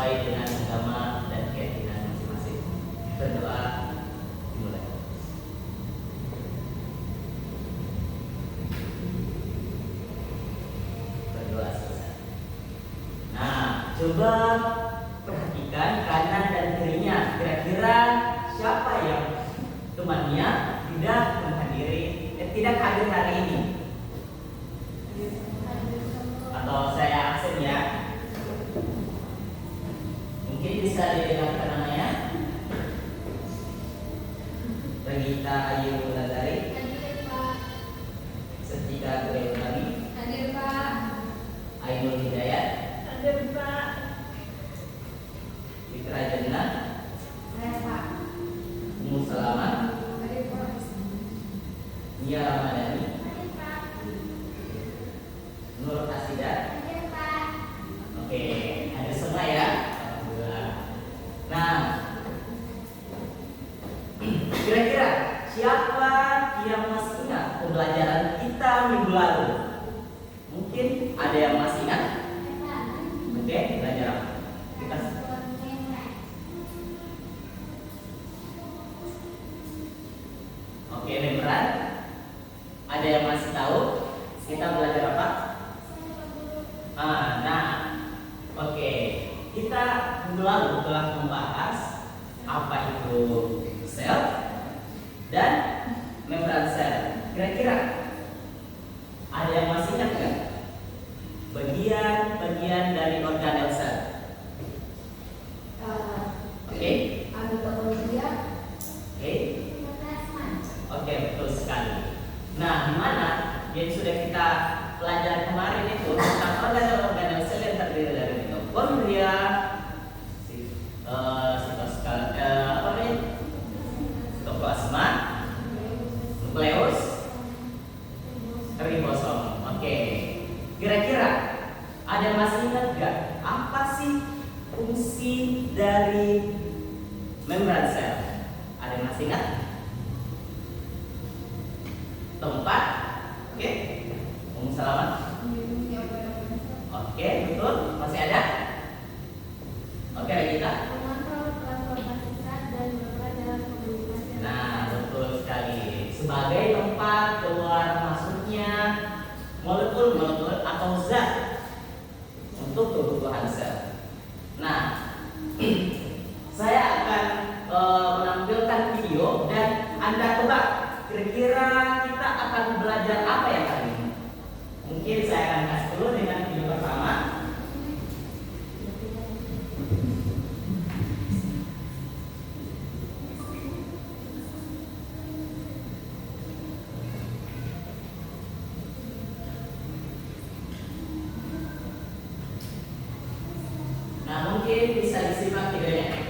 sesuai dengan agama dan keyakinan masing-masing. Berdoa dimulai. Berdoa selesai. Nah, coba perhatikan kanan dan kirinya. Kira-kira siapa yang temannya tidak hadir hari ini? Atau saya absen ya? Mungkin bisa didengarkan namanya. Regita Ayu Lazari. Hadir Pak. Setika Gurewani. Hadir Pak. Ainul Hidayat. Hadir Pak. Fitra Jannah. Saya Pak. Ummu Salamah. Hadir Pak. Nia Ramadhani. Hadir Pak. Nur Asidat. Hadir Pak. Oke, ada semua ya. Alhamdulillah. Nah, kira-kira siapa yang masih ingat pembelajaran kita minggu lalu? Mungkin ada yang masih ingat? Oke, belajar apa? Kita Oke, membran. Ada yang masih tahu kita belajar apa? Nah, oke. Kita minggu lalu telah membahas apa itu sel dan membran sel. Kira-kira ada yang masih ingat nggak? Bagian-bagian dari organel sel. Oke. Mitokondria. Oke. Plasma. Oke, betul sekali. Nah, di mana yang sudah kita pelajari kemarin itu tentang organel sel yang terdiri dari mitokondria, sitoplasma, nukleus, ribosom. Oke. Kira-kira ada yang masih ingat nggak apa sih fungsi dari membran sel? Ada yang masih ingat? Tempat, oke, selamat. Oke, betul. Masih ada? Oke, kita. Mengontrol transformasi zat dan berperan dalam komunikasi. Nah, betul sekali. Sebagai tempat keluar masuknya molekul-molekul atau zat untuk kebutuhan sel. Nah, saya akan menampilkan video dan Anda tebak kira-kira kita akan belajar apa ya kali ini. Mungkin saya akan kasih dulu dengan video pertama. Nah, mungkin bisa disimak videonya.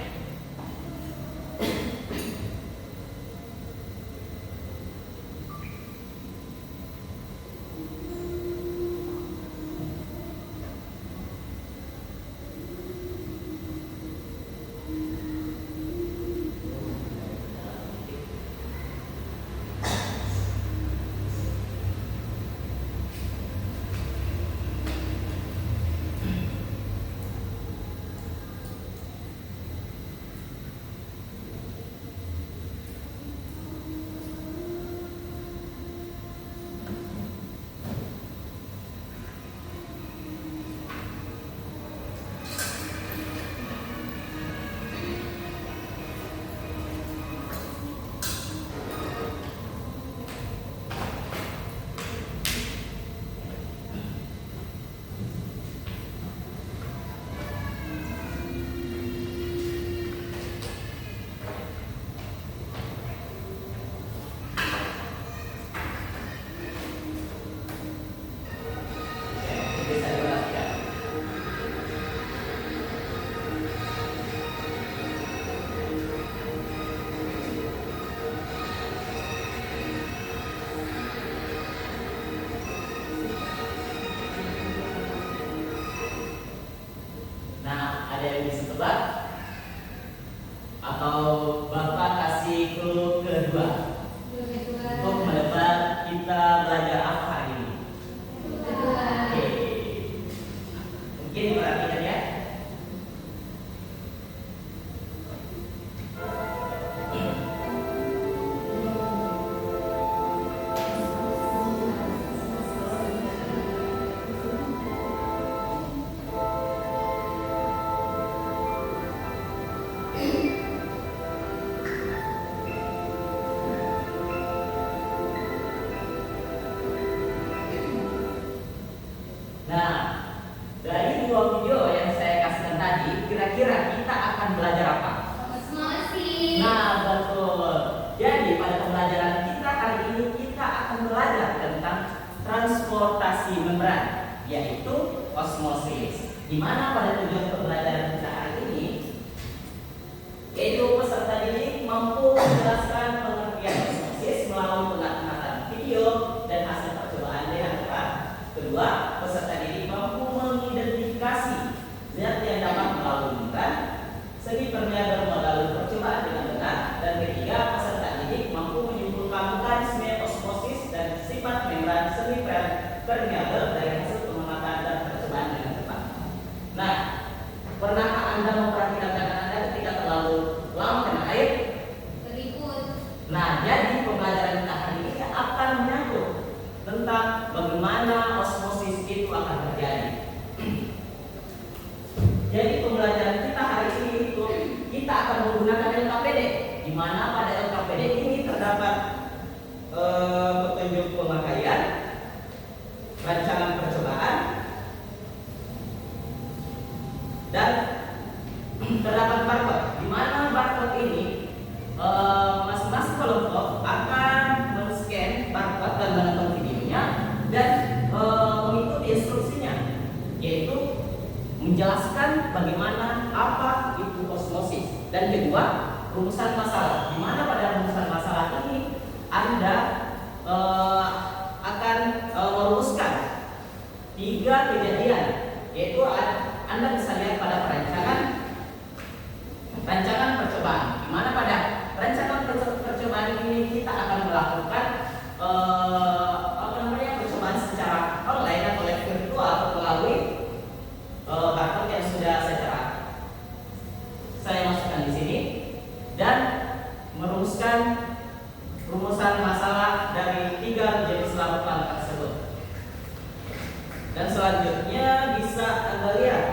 Bisa diperhatikan. Nah, ada yang bisa tebak? Atau Bapak kasih clue kedua untuk menebak kita belajar apa hari ini? Oke. Mungkin perhatikan ya. akan belajar apa? Osmosis. Nah, betul. Jadi pada pembelajaran kita kali ini kita akan belajar tentang transportasi membran, yaitu osmosis. Di mana pada tujuan pembelajaran kita hari ini, yaitu peserta didik mampu menjelaskan pengertian osmosis melalui pengamatan video dan hasil percobaan dengan tepat. Kedua, peserta didik mampu mengidentifikasi zat yang dapat melalui membran semi permeabel melalui percobaan dengan benar. Dan ketiga, peserta didik mampu menyimpulkan mekanisme osmosis dan sifat membran semi permeabel dari hasil pengamatan dan percobaan dengan tepat. Nah, pernahkah Anda memperhatikan tangan Anda ketika terlalu lama kena air? Berikut. Nah, jadi pembelajaran kita hari ini akan menyangkut tentang bagaimana osmosis itu akan terjadi. Jadi pembelajaran kita hari ini itu kita akan menggunakan LKPD, di mana pada LKPD ini terdapat petunjuk pemakaian, rancangan percobaan, dan terdapat barcode, di mana barcode ini masing-masing kelompok akan men-scan barcode dan menonton videonya dan mengikuti instruksinya, yaitu menjelaskan bagaimana apa itu osmosis. Dan kedua, rumusan masalah, di mana pada rumusan masalah ini Anda akan merumuskan 3 kejadian, yaitu Anda bisa lihat pada rancangan percobaan, di mana pada rancangan percobaan ini kita akan melakukan percobaan secara online atau virtual melalui barcode yang sudah saya masukkan di sini, dan merumuskan rumusan masalah dari 3 jenis larutan tersebut. Dan selanjutnya bisa Anda lihat,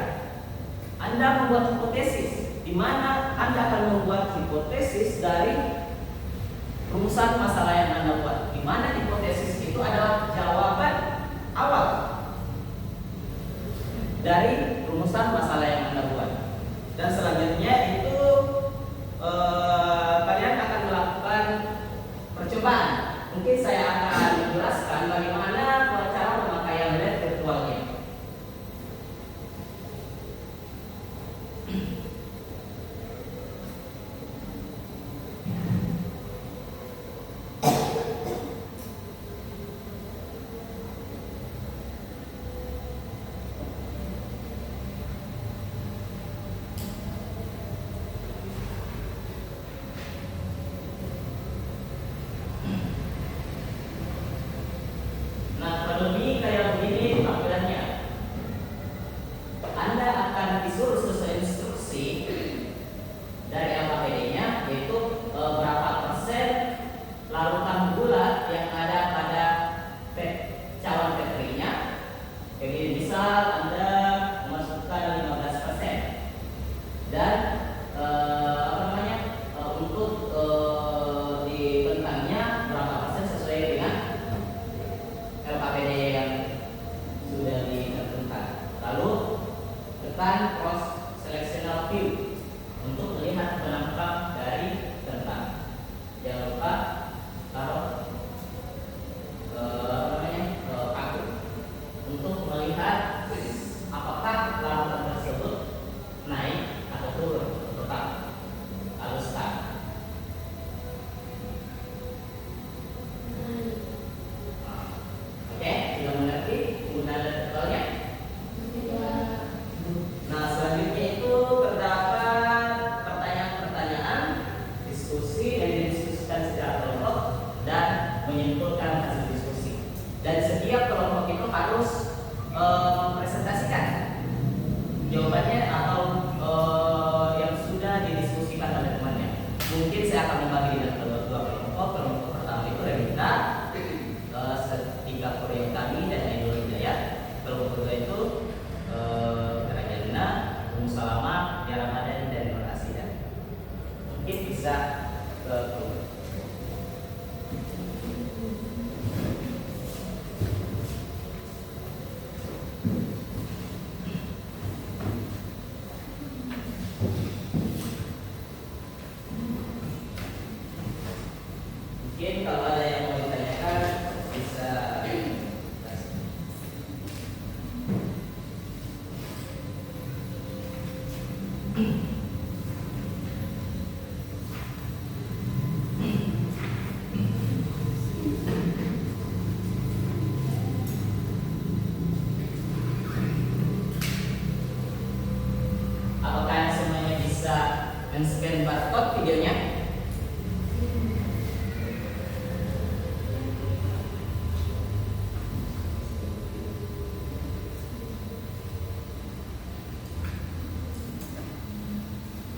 Anda membuat hipotesis, di mana Anda akan membuat hipotesis dari rumusan masalah yang Anda buat, di mana hipotesis itu adalah jawaban awal dari rumusan masalah yang Anda buat. Dan selanjutnya itu kalian akan melakukan percobaan. Mungkin saya akan menjelaskan bagaimana cara pemakaian lab virtualnya. Lebih kayak begini tampilannya. Anda akan disuruh sesuai instruksi dari LKPD-nya, yaitu berapa persen larutan gula yang ada pada calon baterinya. Jadi misal Anda memasukkan 15%, dan untuk di bentangnya berapa persen sesuai dengan LKPD yang sudah ditentukan. Lalu tekan cross selectional view untuk melihat penampak dari bentang. Jangan lupa taruh paku untuk melihat apakah larutan tersebut naik atau turun, tetap lalu start. Oke, sudah mengerti penggunaan virtualnya? Nah, selanjutnya itu terdapat pertanyaan-pertanyaan, diskusi yang didiskusikan secara kelompok dan menyimpulkan hasil diskusi. Dan setiap kelompok itu harus mempresentasikan jawabannya atau yang sudah didiskusikan oleh temannya. Mungkin saya akan membagi dengan 2 kelompok. Kelompok pertama itu Revita, Ika Korea kami dan Aidul Hidayat. Kelompok kedua itu Rajana, Salama, Ya Ramadan dan Nur Asidah. Mungkin bisa ke Apakah semuanya bisa men-scan barcode videonya?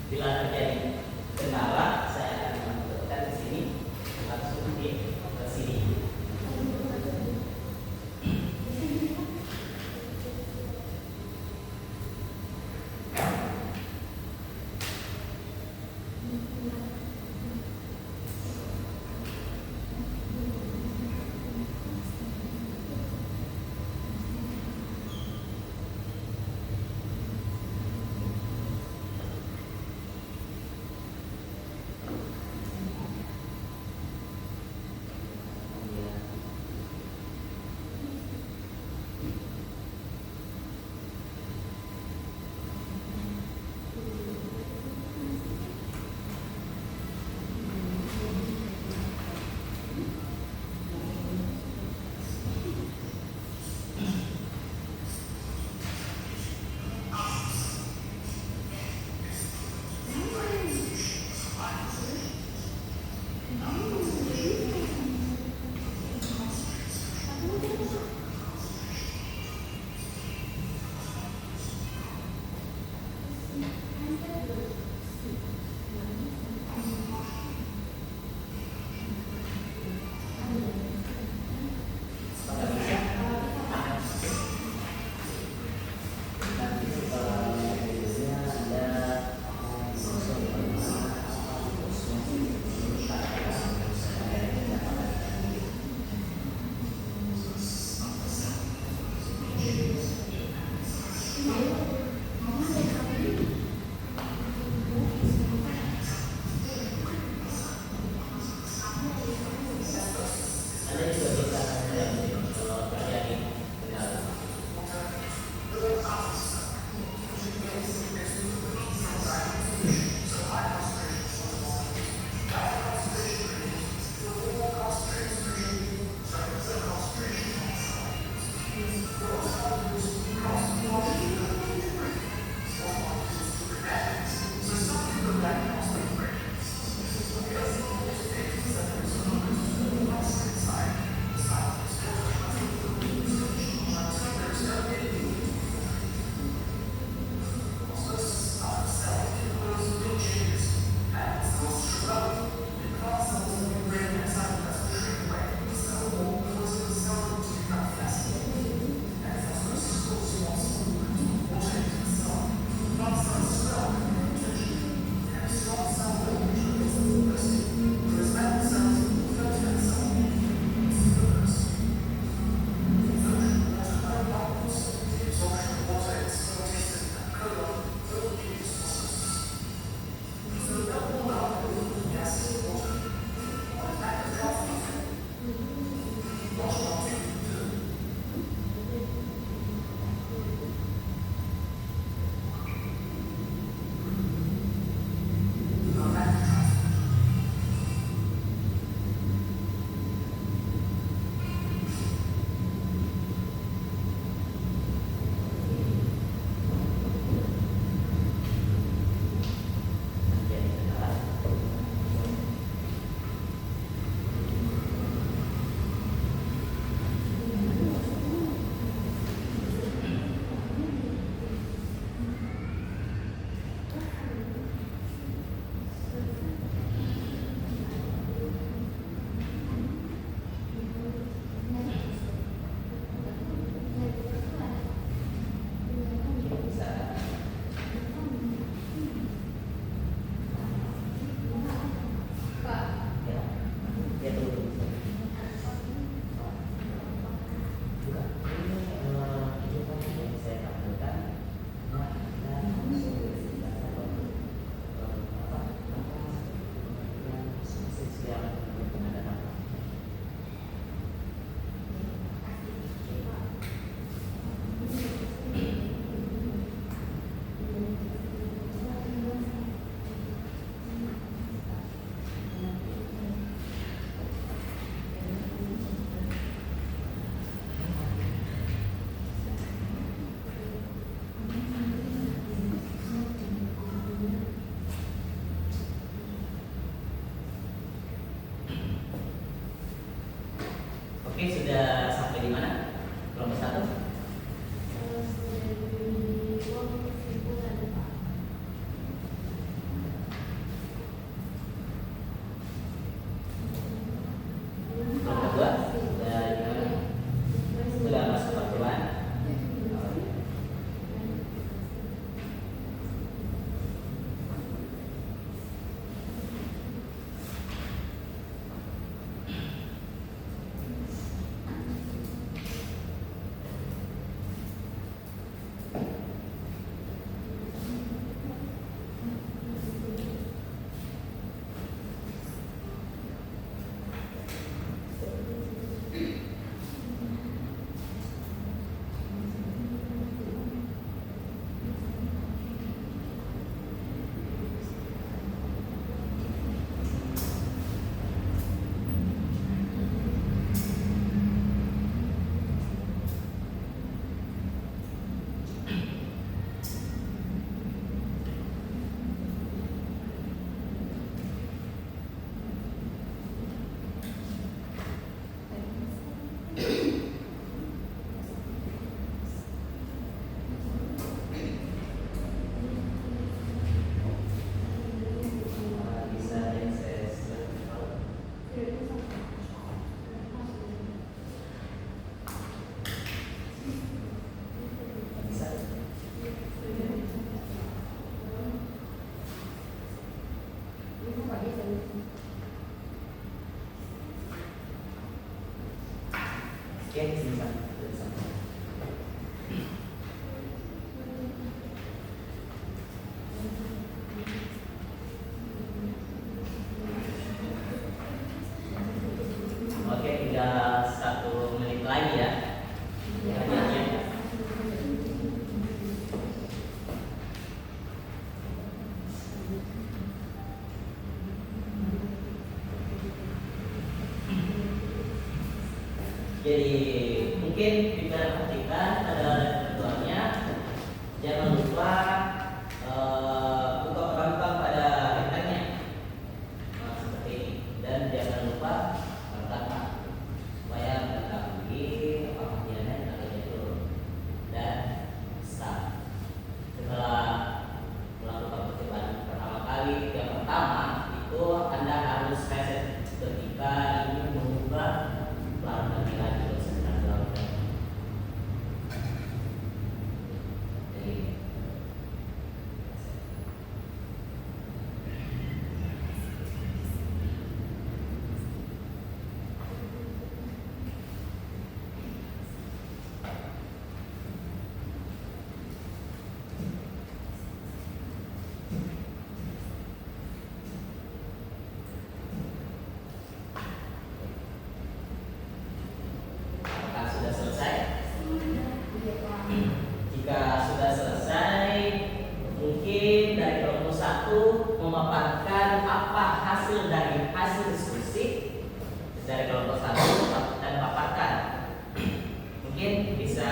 Bila terjadi kendala, saya akan menunjukkan di sini langsung di sini. Jadi mungkin diperhatikan pada keduanya, jangan lupa buka rangka pada rentangnya seperti ini, dan jangan lupa rangka supaya mengetahui apakah dia naik atau dia turun dan start. Setelah melakukan percobaan pertama kali, yang pertama itu Anda harus reset ketika ingin mengubah larutan lagi konsentrasi larutan. Jadi apakah sudah selesai? Jika sudah selesai, mungkin dari kelompok 1 memaparkan apa hasil dari hasil diskusi dari kelompok 1 dan paparkan. Mungkin bisa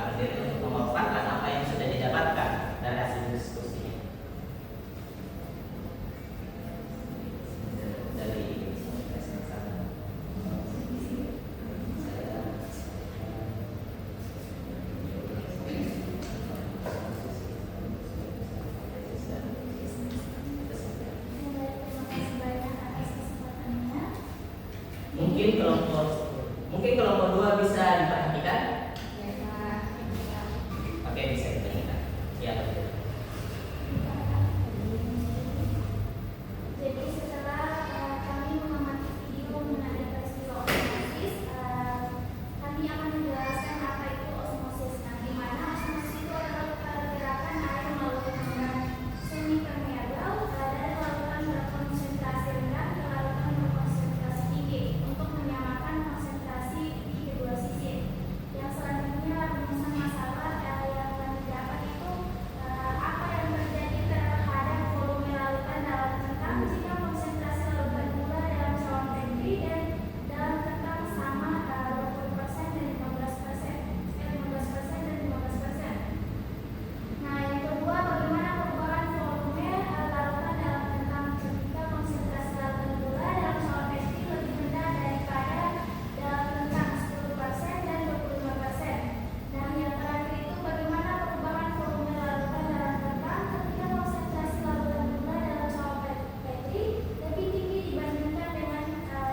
berdiri untuk memaparkan apa yang sudah didapatkan dari hasil diskusinya. Dari mungkin kelompok 2 bisa diperhatikan. Oke, bisa diperhatikan. Ya, betul. Jadi setelah kami mengamati video mengenai peristiwa osmosis, kami akan menjelaskan apa itu osmosis. Nah, di mana osmosis itu adalah pergerakan air melalui membrana semi permeabel dari larutan berkonsentrasi rendah ke larutan berkonsentrasi tinggi untuk menyamakan konsentrasi di kedua sisi. Yang selanjutnya rumusan masalah yang kami dapat itu apa yang terjadi terhadap volume larutan dalam kentang jika konsentrasi larutan gula dalam cawan Petri dan dalam kentang sama 20% dan 15%, 15% dan 15%. Nah, yang kedua, bagaimana perubahan volume larutan dalam kentang ketika konsentrasi larutan gula dalam cawan Petri lebih rendah daripada dalam kentang 10% dan 25%. Dan yang terakhir itu bagaimana perubahan volume larutan dalam kentang ketika konsentrasi larutan gula dalam cawan Petri lebih tinggi dibandingkan dengan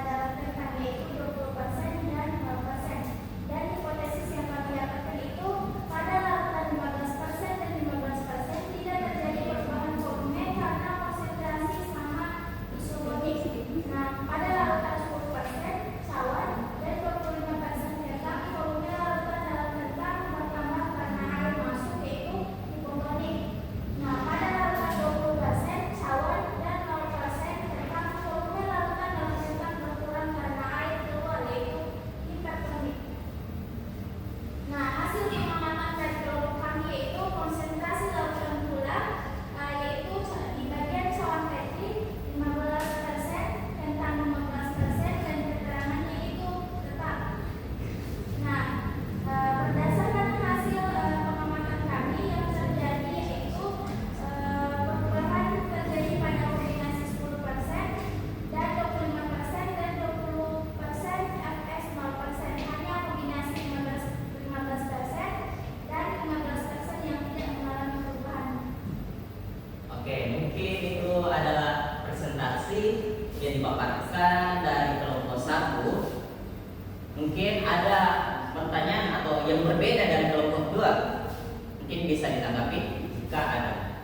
dalam kentang, yaitu 20% dan 0%. Dan hipotesis yang kami dapatkan itu pada larutan 15% dan 15% tidak terjadi perubahan volume karena konsentrasi sama isotonik. Nah, pada larutan 10% cawan dan 25% kentang, volume larutan dalam kentang bertambah karena air masuk, yaitu hipotonik. Nah, pada larutan 20% cawan dan 0% kentang, volume larutan dalam kentang berkurang karena air keluar, yaitu hipertonik. Nah, hasil pengamatan dari kelompok kami yaitu konsentrasi larutan gula yaitu di bagian cawan Petri 15%, kentang 15%, dan keterangannya itu tetap. Nah, berdasarkan hasil pengamatan kami yang terjadi yaitu perubahan terjadi pada kombinasi 10% dan 25% dan 20% FS 0%, hanya kombinasi 15% dan 15% yang tidak mengalami perubahan. Oke, mungkin itu adalah presentasi yang dipaparkan dari kelompok 1. Mungkin ada pertanyaan atau yang berbeda dari kelompok 2. Mungkin bisa ditanggapi jika ada.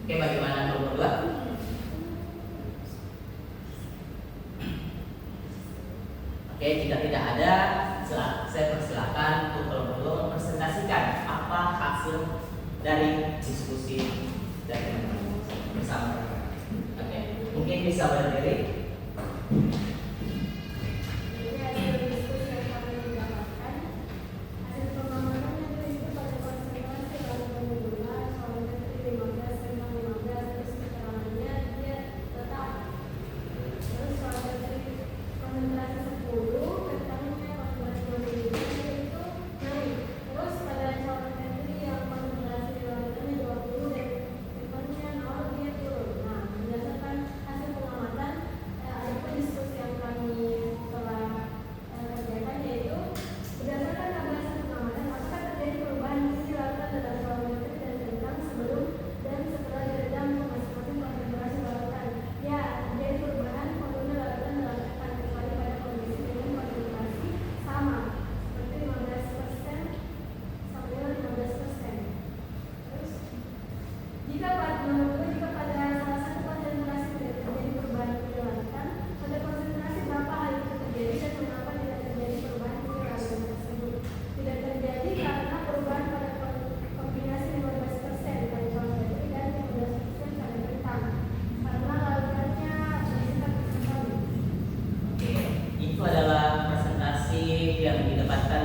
Oke, bagaimana kelompok 2? Oke, jika tidak ada, saya persilakan untuk kelompok 2 mempresentasikan apa hasil dari diskusi dari teman-teman bersama. Oke, mungkin bisa berdiri. Jadi hasil diskusi yang kami dapatkan, hasil pengamatan yang itu pada konsentrasi larutan gula cawan Petri 15 kentang 15, terus keterangannya dia tetap. Terus cawan Petri konsentrasi 10, kentangnya jika pada salah satu konsentrasi tidak terjadi perubahan kedaulatan, pada konsentrasi berapa hal itu terjadi dan mengapa tidak terjadi perubahan kedaulatan tersebut? Tidak terjadi karena perubahan pada kombinasi 15% pada cawan baterai dan 15% pada kentang, karena lautannya bersifat stabil. Oke, itu adalah presentasi yang didapatkan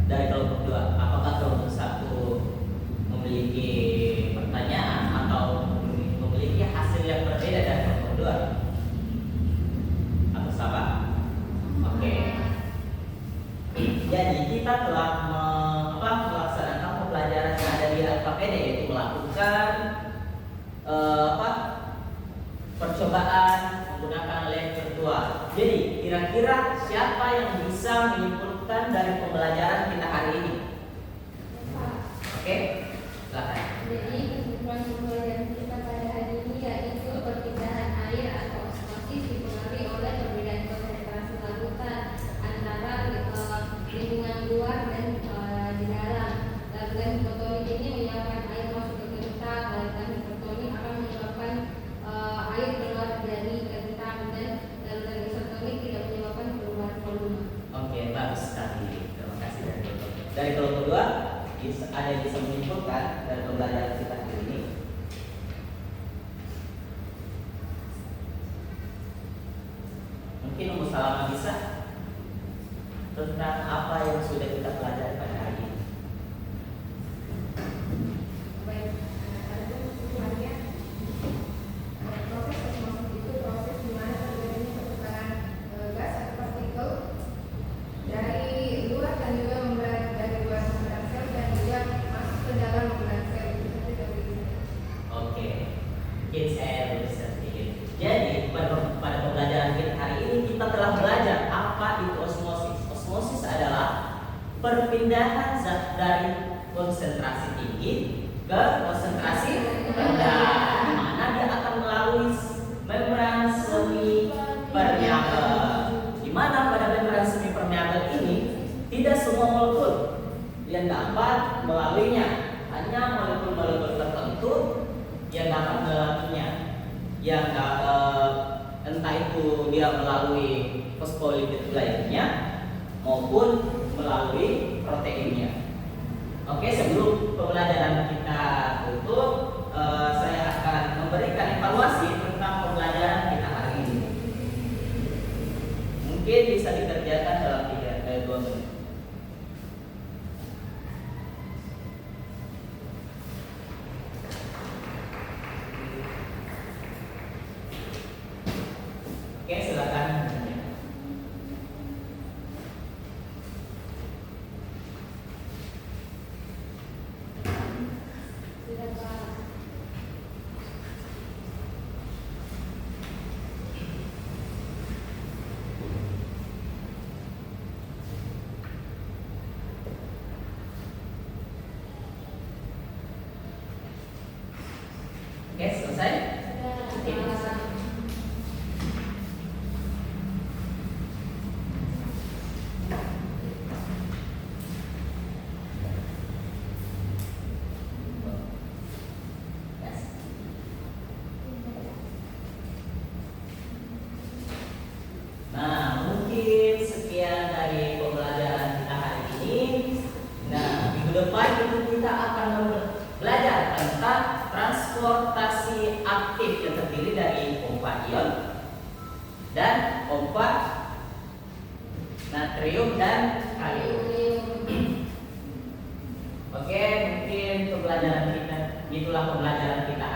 dari kelompok 2. Apakah kelompok 1 memiliki pertanyaan atau memiliki hasil yang berbeda dari kelompok 2? Atau sama? Oke. Jadi kita telah melaksanakan pembelajaran yang ada di LKPD, yaitu melakukan percobaan menggunakan lab virtual. Jadi kira-kira siapa yang bisa menyimpulkan dari pembelajaran kita hari ini? Oke, silakan. Jadi kesimpulan pembelajaran kita pada hari ini yaitu perpindahan air atau osmosis dipengaruhi oleh perbedaan konsentrasi larutan antara lingkungan luar dan di dalam. Larutan hipotonik ini menyebabkan air masuk ke kentang, larutan hipotonik akan menyebabkan air keluar dari kentang, dan larutan isotonik tidak menyebabkan perubahan volume. Oke, bagus sekali. Terima kasih dari kelompok 2. Ada yang bisa menyimpulkan dari pembelajaran kita hari ini? Mungkin Ummu Salamah bisa tentang apa yang sudah kita pelajari pada hari ini. Baik, ada kesimpulannya. Proses osmosis itu proses di mana terjadinya pertukaran gas atau partikel dari luar dan juga dari luar membrana sel dan juga masuk ke dalam membrana sel. Itu saja dari saya. Oke, mungkin saya bisa sedikit. Jadi pada pembelajaran kita hari ini kita telah belajar apa itu osmosis. Osmosis adalah perpindahan zat dari konsentrasi tinggi ke konsentrasi rendah, di mana dia akan melalui membran semi permeabel. Di mana pada membran semi permeabel ini tidak semua molekul yang dapat melaluinya, hanya molekul-molekul tertentu yang dapat melaluinya, yang entah itu dia melalui fosfolipid lainnya maupun melalui proteinnya. Oke, sebelum pembelajaran kita tutup, saya akan memberikan evaluasi tentang pembelajaran kita hari ini. Mungkin bisa dikerjakan dalam 2 menit. Oke, silakan. Sudah Pak. Oke, selesai. Oke. Yes. Nah, mungkin sekian dari pembelajaran kita hari ini. Nah, minggu depan kita akan belajar tentang transportasi aktif yang terdiri dari pompa ion dan pompa natrium dan kalium. Oke, mungkin pembelajaran kita itulah pembelajaran kita